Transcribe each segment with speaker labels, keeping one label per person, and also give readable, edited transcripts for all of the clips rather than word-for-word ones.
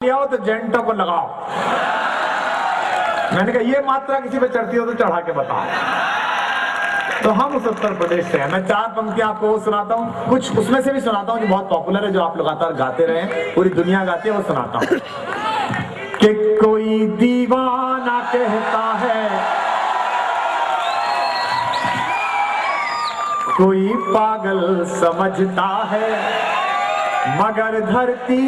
Speaker 1: लिया तो जेंटो को लगाओ। मैंने कहा ये मात्रा किसी पे चढ़ती हो तो चढ़ा के बताओ। तो हम उस उत्तर प्रदेश से हैं। मैं चार पंक्तियां आपको सुनाता हूँ, कुछ उसमें से भी सुनाता हूँ जो बहुत पॉपुलर है, जो आप लगातार गाते रहे, पूरी दुनिया गाती है, वो सुनाता हूँ। कि कोई दीवाना कहता है, कोई पागल समझता है, मगर धरती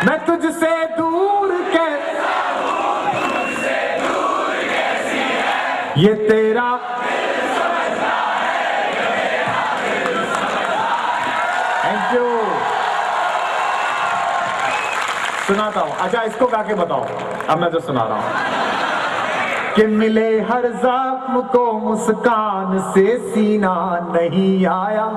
Speaker 1: मैं तुझसे दूर कैसी है, ये तेरा थैंक यू। सुनाता हूं, अच्छा इसको गा के बताओ। अब मैं जो सुना रहा हूं कि मिले हर जख्म को मुस्कान से सीना नहीं आया,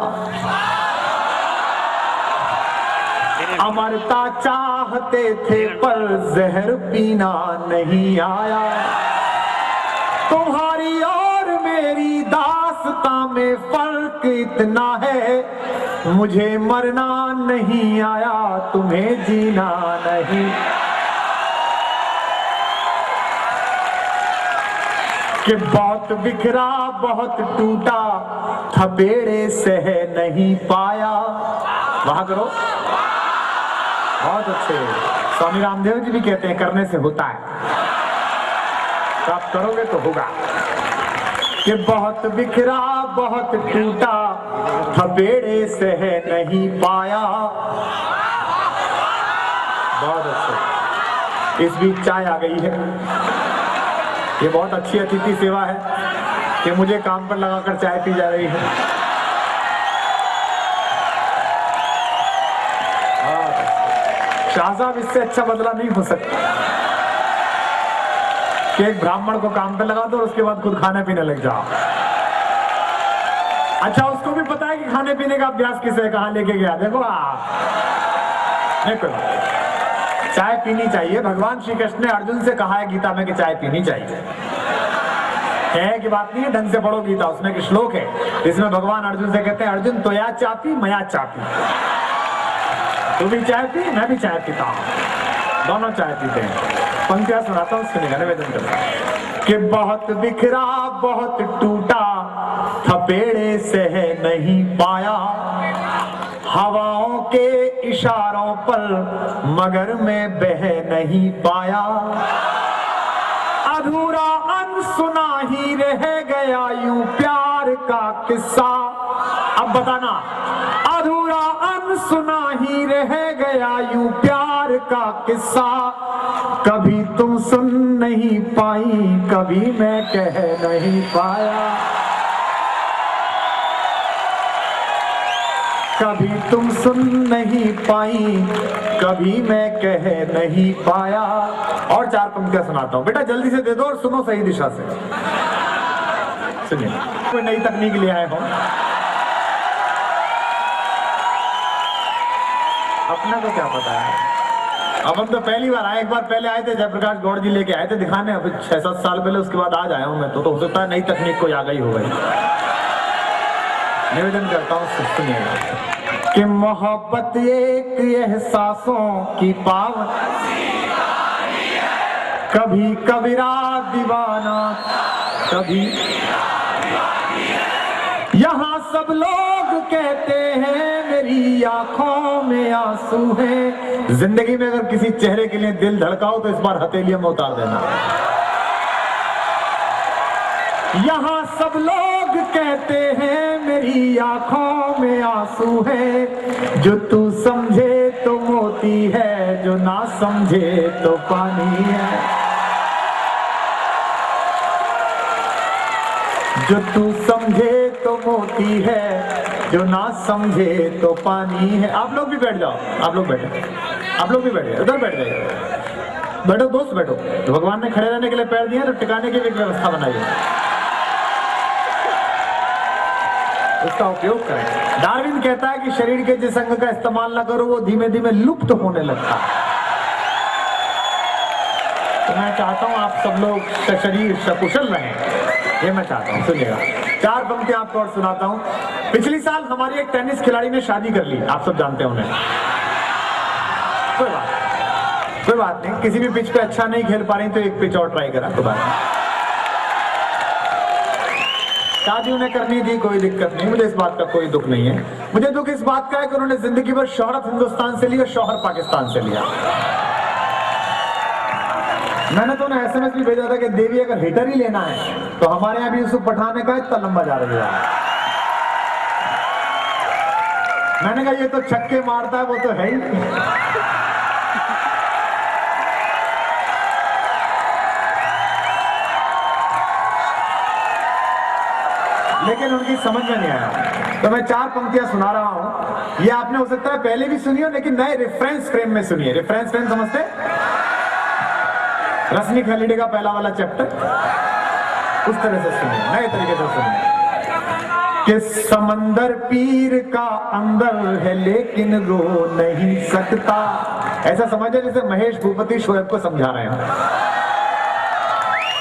Speaker 1: अमरता चाहते थे पर जहर पीना नहीं आया। तुम्हारी और मेरी दास्तां में फर्क इतना है, मुझे मरना नहीं आया, तुम्हें जीना नहीं। कि बहुत बिखरा बहुत टूटा, थपेड़े सह नहीं पाया। वहां करो, बहुत अच्छे। स्वामी रामदेव जी भी कहते हैं करने से होता है, तो आप करोगे तो होगा। कि बहुत बिखरा बहुत टूटा, थपेड़े सह नहीं पाया। बहुत अच्छे। इस बीच चाय आ गई है। ये बहुत अच्छी अतिथि सेवा है कि मुझे काम पर लगाकर चाय पी जा रही है। शाहजाब इससे अच्छा बदला नहीं हो सकता कि एक ब्राह्मण को काम पे लगा दो और उसके बाद खुद खाने पीने लग जाओ। अच्छा उसको भी पता है कि खाने पीने का अभ्यास किसे कहां लेके गया। देखो देखो, चाय पीनी चाहिए। भगवान श्री कृष्ण ने अर्जुन से कहा है गीता में कि चाय पीनी चाहिए। कहे की बात नहीं है, ढंग से पढ़ो गीता। उसमें एक श्लोक है जिसमें भगवान अर्जुन से कहते हैं, अर्जुन तो या चापी मया चापी। तू भी चाय पी, मैं भी चाय पीता हूँ, दोनों चाय पीते हैं। पंक्तियां सुनाता हूँ, सुनिएगा, निवेदन करता कि बहुत बिखरा बहुत टूटा, थपेड़े सह नहीं पाया, हवाओं के इशारों पर मगर मैं बह नहीं पाया। अधूरा अनसुना ही रह गया यूं प्यार का किस्सा। अब बताना, अधूरा अनसुना ही रह गया यूं प्यार का किस्सा। कभी तुम सुन नहीं पाई, कभी मैं कह नहीं पाया। कभी तुम सुन नहीं पाई, कभी मैं कह नहीं पाया। और चार पंक्तियां सुनाता हूं, बेटा जल्दी से दे दो और सुनो सही दिशा से। सुनिए, कोई नई तकनीक ले आए हो, अपना तो क्या पता है। अब हम तो पहली बार आए, एक बार पहले आए थे, जयप्रकाश गौड़ जी लेके आए थे दिखाने, अभी 6-7 साल पहले, उसके बाद आज आया हूं मैं। तो हो सकता है नई तकनीक कोई आ गई हो गई। निवेदन करता हूं, सुनिएगा कि मोहब्बत एक एहसासों की पावन, कभी कबीरा दीवाना, कभी यहाँ सब लोग कहते हैं मेरी आंखों में आंसू है। जिंदगी में अगर किसी चेहरे के लिए दिल धड़काओ तो इस बार हथेलियों में उतार देना। यहाँ सब लोग कहते हैं मेरी आंखों में आंसू है, जो तू समझे तो मोती है, जो ना समझे तो पानी है। जो तू समझे तो मोती है, जो ना समझे तो पानी है। आप लोग भी बैठ जाओ, आप लोग बैठे, आप लोग भी बैठे, उधर बैठ जाइए, बैठो दोस्त बैठो। तो भगवान ने खड़े रहने के लिए पैर दिए तो टिकाने की भी व्यवस्था बनाई है, उसका उपयोग करें। डार्विन कहता है कि शरीर के जिस अंग का इस्तेमाल ना करो वो धीमे धीमे लुप्त होने लगता है। तो मैं चाहता हूं आप सब लोग शरीर सकुशल रहें, ये मैं चाहता हूँ, सुनिएगा। 4 पंक्तियां आपको और सुनाता हूँ। पिछली साल हमारी एक टेनिस खिलाड़ी ने शादी कर ली, आप सब जानते हैं उन्हें। कोई बात नहीं, किसी भी पिच पे अच्छा नहीं खेल पा रही तो एक पिच और ट्राई करा, कोई बात नहीं। शादी उन्हें करनी थी, कोई दिक्कत नहीं, मुझे इस बात का कोई दुख नहीं है। मुझे दुख इस बात का है कि उन्होंने जिंदगी भर शोहरत हिंदुस्तान से ली और शौहर पाकिस्तान से लिया। मैंने तो उन्हें SMS भी भेजा था कि देवी अगर हिटर ही लेना है तो हमारे यहाँ भी यूसुफ पठान का इतना लंबा जा रही है। मैंने कहा ये तो छक्के मारता है, वो तो है ही। लेकिन उनकी समझ में नहीं आया, तो मैं 4 पंक्तियां सुना रहा हूं। ये आपने हो सकता है पहले भी सुनी हो, लेकिन नए रेफरेंस फ्रेम में सुनिए। रेफरेंस फ्रेम समझते? रश्मि खालिडे का पहला वाला चैप्टर, उस तरह से सुनिए, नए तरीके से सुनिए। कि समंदर पीर का अंदर है लेकिन रो नहीं सकता। ऐसा समझे जैसे महेश भूपति शोएब को समझा रहे हैं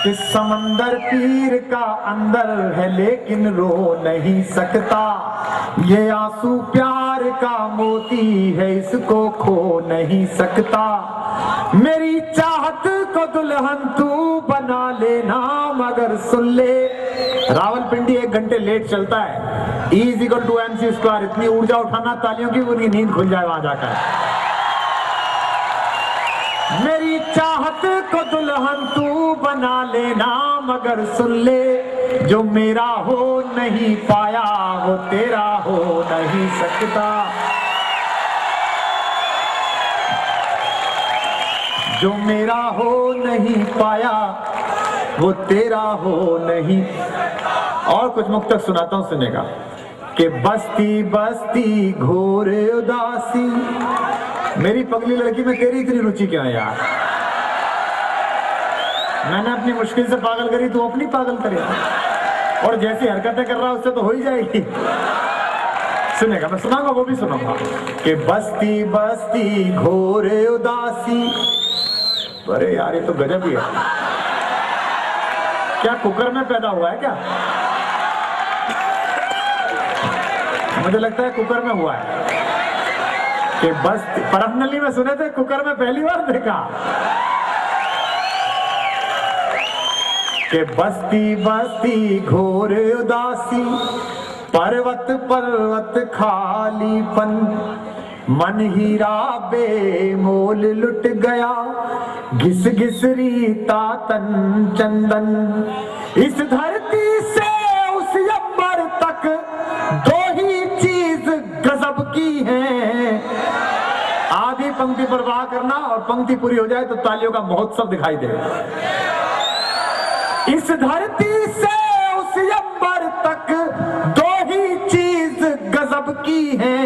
Speaker 1: कि समंदर पीर का अंदर है लेकिन रो नहीं सकता। ये आंसू प्यार का मोती है, इसको खो नहीं सकता। मेरी चाहत को दुल्हन तू बना लेना, मगर सुन ले। रावलपिंडी 1 घंटे लेट चलता है। E=mc²। इतनी ऊर्जा उठाना तालियों की, उनकी नींद खुल जाए वहां जाकर। मेरी चाहत को दुल्हन तू बना लेना, मगर सुन ले। जो मेरा हो नहीं पाया वो तेरा हो नहीं सकता। जो मेरा हो नहीं पाया वो तेरा हो नहीं। और कुछ मुक्तक सुनाता हूं, सुनेगा। कि बस्ती बस्ती घोर उदासी, मेरी पगली लड़की में तेरी इतनी रुचि क्यों है यार? मैंने अपनी मुश्किल से पागल करी, तू अपनी पागल करे। और जैसी हरकतें कर रहा उससे तो हो ही जाएगी। सुनेगा, मैं सुनाऊंगा, वो भी सुनाऊंगा। कि बस्ती बस्ती घोर उदासी। अरे यार ये तो गजब ही है। क्या कुकर में पैदा हुआ है क्या? मुझे लगता है कुकर में हुआ है। कि बस्ती, पर्सनली में सुने थे, कुकर में पहली बार देखा। कि बस्ती बस्ती घोर उदासी, पर्वत पर्वत खालीपन, मन हीरा बेमोल लुट गया, घिस घिस रीता तन चंदन। इस धरती से उस अंबर तक दो ही चीज गजब की है। आधी पंक्ति पर वाह करना और पंक्ति पूरी हो जाए तो तालियों का महोत्सव दिखाई देगा। इस धरती से उस अंबर तक दो ही चीज गजब की है।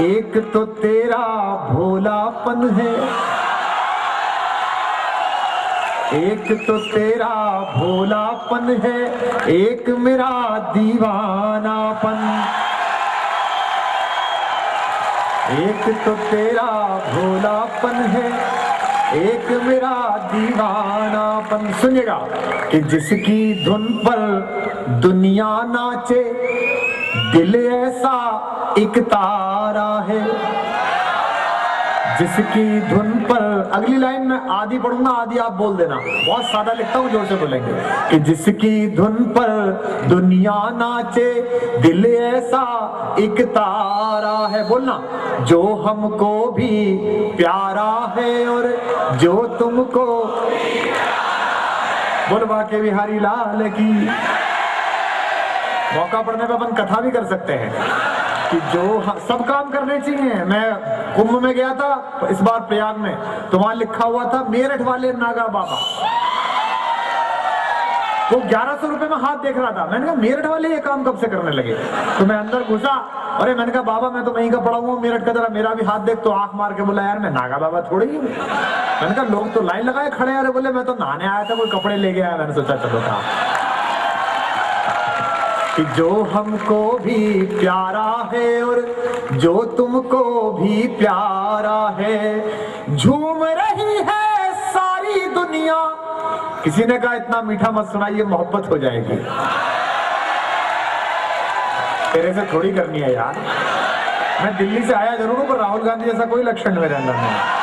Speaker 1: एक तो तेरा भोलापन है, एक तो तेरा भोलापन है, एक मेरा दीवानापन। एक तो तेरा भोलापन है, एक मेरा दीवानापन। सुनिएगा। कि जिसकी धुन पर दुनिया नाचे, दिल ऐसा एक तारा है। जिसकी धुन पर, अगली लाइन में आधी पढ़ूंगा, आधी आप बोल देना, बहुत सादा लिखता हूं, जोर से बोलेंगे। कि जिसकी धुन पर दुनिया नाचे, दिल ऐसा एक तारा है। बोलना। जो हमको भी प्यारा है और जो तुमको। बोल बाके बिहारी लाल की। मौका पड़ने पर अपन कथा भी कर सकते हैं कि जो सब काम करने चाहिए। मैं कुंभ में गया था इस बार प्रयाग में, तो वहां लिखा हुआ था मेरठ वाले नागा बाबा। वो 1100 रुपए में हाथ देख रहा था। मैंने कहा मेरठ वाले ये काम कब से करने लगे? तो मैं अंदर घुसा, अरे मैंने कहा बाबा मैं तो वहीं का पड़ा हुआ मेरठ का, जरा मेरा भी हाथ देख। तो आंख मार के बोला यार मैं नागा बाबा थोड़ी हूँ। मैंने कहा लोग तो लाइन लगाए खड़े। अरे बोले मैं तो नहाने आया था, कोई कपड़े ले गया। मैंने सोचा चलो था कि जो हमको भी प्यारा है और जो तुमको भी प्यारा है। झूम रही है सारी दुनिया किसी ने कहा इतना मीठा मत सुनाइए, मोहब्बत हो जाएगी। तेरे से थोड़ी करनी है यार, मैं दिल्ली से आया जरूर हूं पर राहुल गांधी जैसा कोई लक्षण मेरे अंदर नहीं है।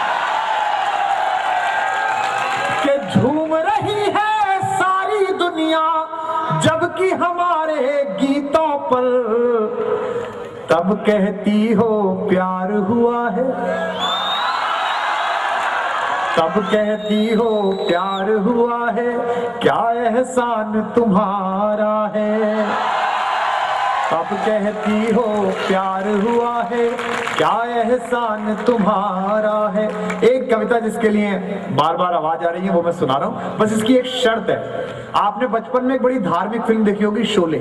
Speaker 1: कि झूम रही है सारी दुनिया जबकि हमारे गीतों पर, तब कहती हो प्यार हुआ है, तब कहती हो प्यार हुआ है, क्या एहसान तुम्हारा है, तब कहती हो प्यार हुआ है, क्या एहसान तुम्हारा है। एक कविता जिसके लिए बार बार आवाज आ रही है वो मैं सुना रहा हूं, बस इसकी एक शर्त है। आपने बचपन में एक बड़ी धार्मिक फिल्म देखी होगी शोले,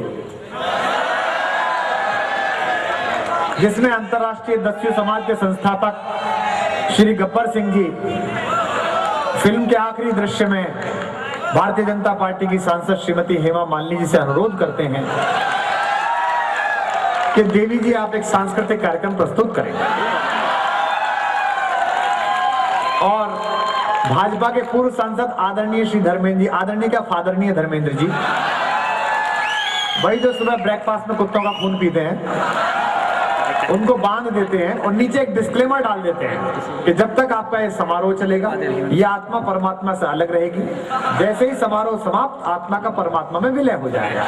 Speaker 1: जिसमें अंतर्राष्ट्रीय दस्यु समाज के संस्थापक श्री गब्बर सिंह जी फिल्म के आखिरी दृश्य में भारतीय जनता पार्टी की सांसद श्रीमती हेमा मालिनी जी से अनुरोध करते हैं कि देवी जी आप एक सांस्कृतिक कार्यक्रम प्रस्तुत करें, और भाजपा के पूर्व सांसद आदरणीय श्री धर्मेंद्र जी, आदरणीय क्या फादरणीय धर्मेंद्र जी, वही जो सुबह ब्रेकफास्ट में कुत्तों का खून पीते हैं, उनको बांध देते हैं और नीचे एक डिस्क्लेमर डाल देते हैं कि जब तक आपका ये समारोह चलेगा ये आत्मा परमात्मा से अलग रहेगी, जैसे ही समारोह समाप्त आत्मा का परमात्मा में विलय हो जाएगा।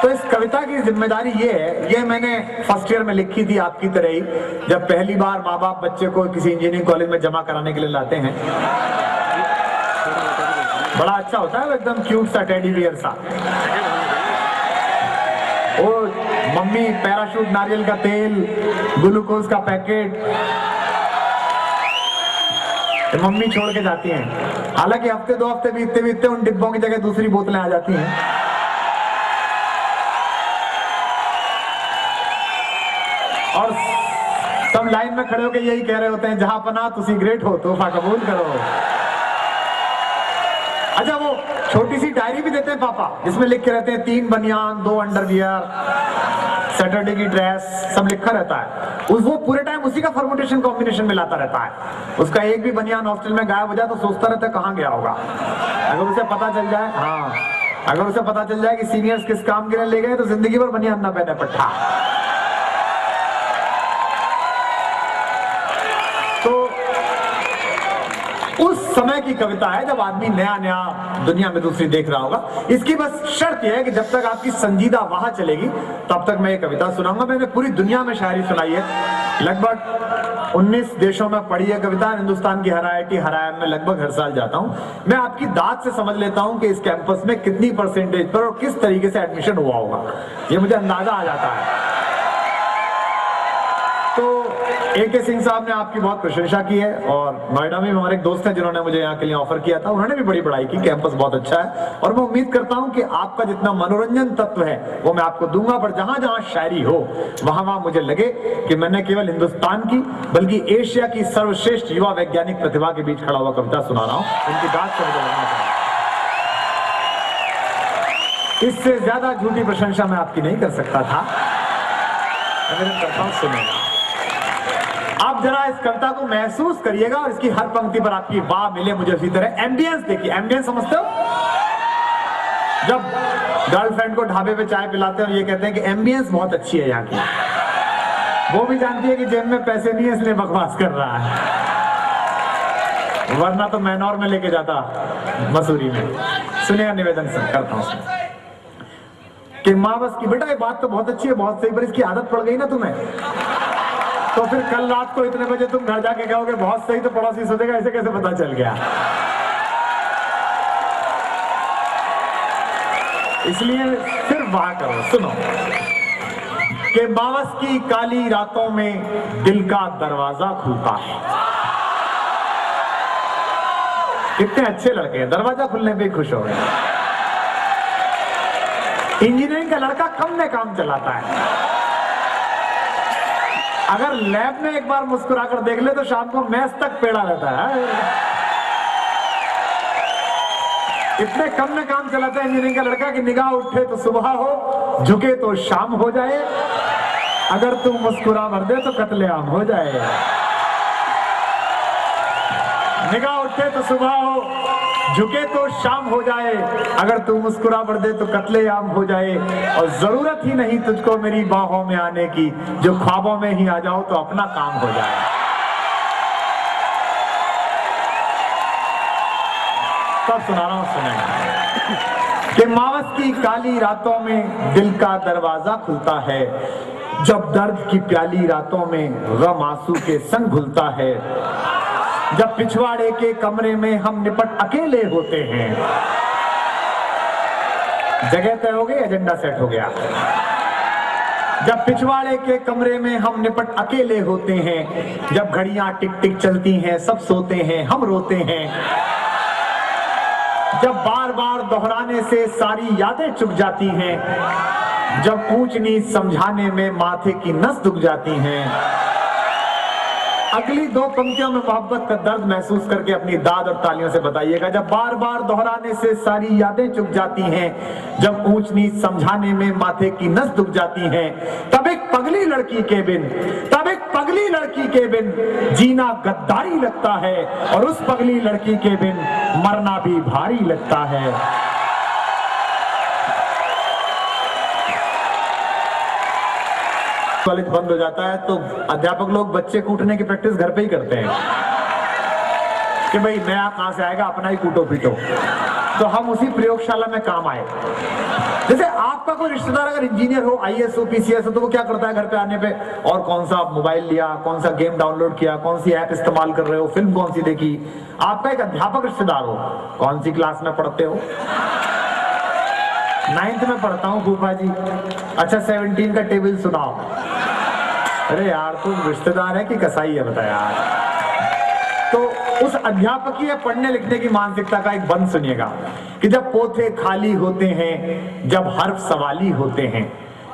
Speaker 1: तो इस कविता की जिम्मेदारी ये है, ये मैंने फर्स्ट ईयर में लिखी थी आपकी तरह ही, जब पहली बार माँ बाप बच्चे को किसी इंजीनियरिंग कॉलेज में जमा कराने के लिए लाते हैं। बड़ा अच्छा होता है वो, एकदम क्यूट सा टेडी बियर सा, वो मम्मी पैराशूट नारियल का तेल, ग्लूकोज का पैकेट मम्मी छोड़ के जाती हैं। हालांकि हफ्ते 2 हफ्ते बीतते बीतते उन डिब्बों की जगह दूसरी बोतलें आ जाती हैं। और सब लाइन में खड़े होकर यही कह रहे होते हैं, जहां पना तुसी ग्रेट हो, तोहफा कबूल करो। अच्छा, वो छोटी सी डायरी भी देते हैं पापा, जिसमें लिख के रहते हैं 3 बनियान, 2 अंडरवियर, सैटरडे की ड्रेस, सब लिखा रहता है। वो पूरे टाइम उसी का फॉर्मुलेशन कॉम्बिनेशन में लाता रहता है। उसका एक भी बनियान हॉस्टल में गायब हो जाए तो सोचता रहता है कहाँ गया होगा। अगर उसे पता चल जाए, हाँ, अगर उसे पता चल जाए कि सीनियर्स किस काम के लिए ले गए तो जिंदगी भर बनियान ना पहने पट्टा। तो उस समय की कविता है जब आदमी नया नया दुनिया में दूसरी देख रहा होगा। इसकी बस शर्त यह है कि जब तक आपकी संजीदा वाह चलेगी तब तक मैं ये कविता सुनाऊंगा। मैंने पूरी दुनिया में शायरी सुनाई है, लगभग 19 देशों में पढ़ी है कविता। हिंदुस्तान की हर IIT हर IIM में लगभग हर साल जाता हूं। मैं आपकी दाद से समझ लेता हूं कि इस कैंपस में कितनी परसेंटेज पर और किस तरीके से एडमिशन हुआ होगा, ये मुझे अंदाजा आ जाता है। तो AK सिंह साहब ने आपकी बहुत प्रशंसा की है, और नोएडा में हमारे एक दोस्त हैं जिन्होंने मुझे यहाँ के लिए ऑफर किया था, उन्होंने भी बड़ी बड़ाई की। कैंपस बहुत अच्छा है और मैं उम्मीद करता हूँ कि आपका जितना मनोरंजन तत्व है वो मैं आपको दूंगा, पर जहां जहां शायरी हो वहां वहां मुझे लगे कि मैंने केवल हिंदुस्तान की बल्कि एशिया की सर्वश्रेष्ठ युवा वैज्ञानिक प्रतिभा के बीच खड़ा हुआ कविता सुना रहा हूँ। उनकी बात से मुझे लगना चाहिए, इससे ज्यादा झूठी प्रशंसा मैं आपकी नहीं कर सकता था। सुनेगा, आप जरा इस कविता को महसूस करिएगा और इसकी हर पंक्ति पर आपकी वाह मिले मुझे उसी तरह। एम्बियंस देखिए, एम्बियंस समझते हो? जब गर्लफ्रेंड को ढाबे पे चाय पिलाते हैं और ये कहते हैं कि एम्बियंस बहुत अच्छी है यहाँ की, वो भी जानती है कि जेब में पैसे नहीं है इसलिए बकवास कर रहा है, वरना तो मैनोर में लेके जाता मसूरी में। सुनिएगा, निवेदन करता हूँ कि माँ बस की बेटा ये बात तो बहुत अच्छी है, बहुत सही, पर इसकी आदत पड़ गई ना तुम्हें, तो फिर कल रात को इतने बजे तुम घर जाके कहोगे बहुत सही, तो पड़ोसी सोचेगा इसे कैसे पता चल गया। इसलिए फिर वाह करो, सुनो कि बावस की काली रातों में दिल का दरवाजा खुलता है। कितने अच्छे लड़के हैं, दरवाजा खुलने पे खुश हो गए। इंजीनियरिंग का लड़का कम में काम चलाता है, अगर लैब में एक बार मुस्कुराकर देख ले तो शाम को मैस तक पेड़ा रहता है। इतने कम में काम चलाता है इंजीनियरिंग का लड़का कि निगाह उठे तो सुबह हो, झुके तो शाम हो जाए, अगर तू मुस्कुरा भर दे तो कत्लेआम हो जाए। निगाह उठे तो सुबह हो, झुके तो शाम हो जाए, अगर तू मुस्कुरा पड़ दे तो कत्ले आम हो जाए। और जरूरत ही नहीं तुझको मेरी बाहों में आने की, जो ख्वाबों में ही आ जाओ तो अपना काम हो जाए। सब सुना रहा हूं, सुने कि मावस की काली रातों में दिल का दरवाजा खुलता है, जब दर्द की प्याली रातों में गम आंसू के संग घुलता है, जब पिछवाड़े के कमरे में हम निपट अकेले होते हैं। जगह तय हो गई, एजेंडा सेट हो गया। जब पिछवाड़े के कमरे में हम निपट अकेले होते हैं, जब घड़ियां टिक टिक चलती हैं, सब सोते हैं, हम रोते हैं, जब बार बार दोहराने से सारी यादें चुक जाती हैं, जब ऊंच नीच समझाने में माथे की नस दुख जाती हैं। अगली दो पंक्तियों में मोहब्बत का दर्द महसूस करके अपनी दाद और तालियों से बताइएगा। जब बार बार दोहराने से सारी यादें चुक जाती हैं, जब ऊंच नीच समझाने में माथे की नस दुख जाती हैं, तब एक पगली लड़की के बिन, तब एक पगली लड़की के बिन जीना गद्दारी लगता है, और उस पगली लड़की के बिन मरना भी भारी लगता है। कॉलेज बंद हो जाता है तो अध्यापक लोग बच्चे कूटने की प्रैक्टिस घर पे ही करते हैं कि भाई नया कहां से आएगा, अपना ही कूटो पीटो। तो हम उसी प्रयोगशाला में काम आए। जैसे आपका कोई रिश्तेदार अगर इंजीनियर हो, आईएएस हो, पीसीएस हो, तो वो क्या करता है घर पे आने पे, और कौन सा मोबाइल लिया, कौन सा गेम डाउनलोड किया, कौन सी ऐप इस्तेमाल कर रहे हो, फिल्म कौन सी देखी। आपका एक अध्यापक रिश्तेदार हो, कौन सी क्लास में पढ़ते हो? 9th में पढ़ता हूँ फूफा जी। अच्छा 17 का टेबल सुनाओ। अरे यार तुम रिश्तेदार है कि कसाई है, बता यार। तो उस अध्यापकीय पढ़ने लिखने की मानसिकता का एक बंद सुनिएगा कि जब पोथे खाली होते हैं, जब हर्फ सवाली होते हैं।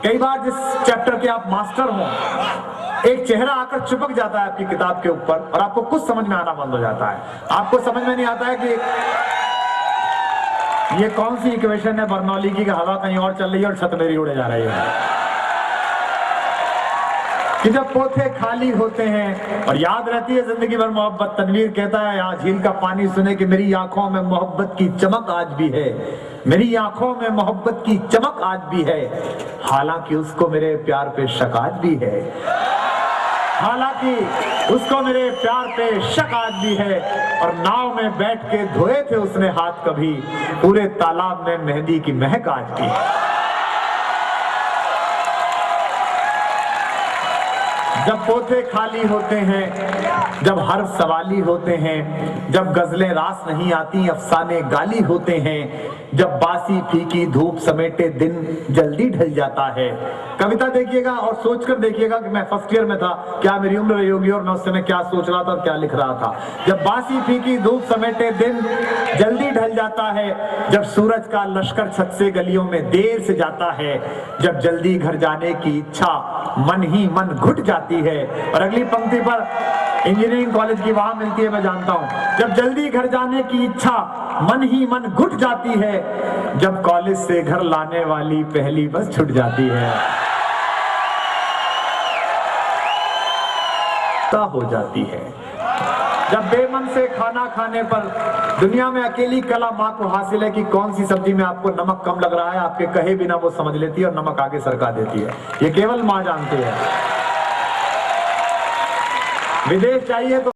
Speaker 1: कई बार जिस चैप्टर के आप मास्टर हो, एक चेहरा आकर चिपक जाता है आपकी किताब के ऊपर और आपको कुछ समझ में आना बंद हो जाता है। आपको समझ में नहीं आता है कि ये कौन सी इक्वेशन है बर्नौली की, हवा कहीं और चल रही है और छत मेरी उड़े जा रही है। कि जब पोथे खाली होते हैं और याद रहती है जिंदगी भर मोहब्बत। तनवीर कहता है यहाँ झील का पानी सुने कि मेरी आंखों में मोहब्बत की चमक आज भी है, मेरी आंखों में मोहब्बत की चमक आज भी है, हालांकि उसको मेरे प्यार पे शक आज भी है, हालांकि उसको मेरे प्यार पे शक आज भी है। और नाव में बैठ के धोए थे उसने हाथ कभी, पूरे तालाब में मेहंदी की महक आज भी है। जब पोथे खाली होते हैं, जब हर्फ सवाली होते हैं, जब गजलें रास नहीं आती अफसाने गाली होते हैं, जब बासी फीकी धूप समेटे दिन जल्दी ढल जाता है। कविता देखिएगा और सोचकर देखिएगा कि मैं फर्स्ट ईयर में था, क्या मेरी उम्र रही होगी और मैं उस समय क्या सोच रहा था और क्या लिख रहा था। जब बासी फीकी धूप समेटे दिन जल्दी ढल जाता है, जब सूरज का लश्कर छत से गलियों में देर से जाता है, जब जल्दी घर जाने की इच्छा मन ही मन घुट जाती है। और अगली पंक्ति पर इंजीनियरिंग कॉलेज की वहां मिलती है, मैं जानता हूं। जब जल्दी घर जाने की इच्छा मन ही मन घुट जाती है, जब कॉलेज से घर लाने वाली पहली बस छूट जाती है, हो जाती है। जब बेमन से खाना खाने पर दुनिया में अकेली कला माँ को हासिल है कि कौन सी सब्जी में आपको नमक कम लग रहा है, आपके कहे बिना वो समझ लेती है और नमक आगे सरका देती है। ये केवल माँ जानती है। विदेश चाहिए तो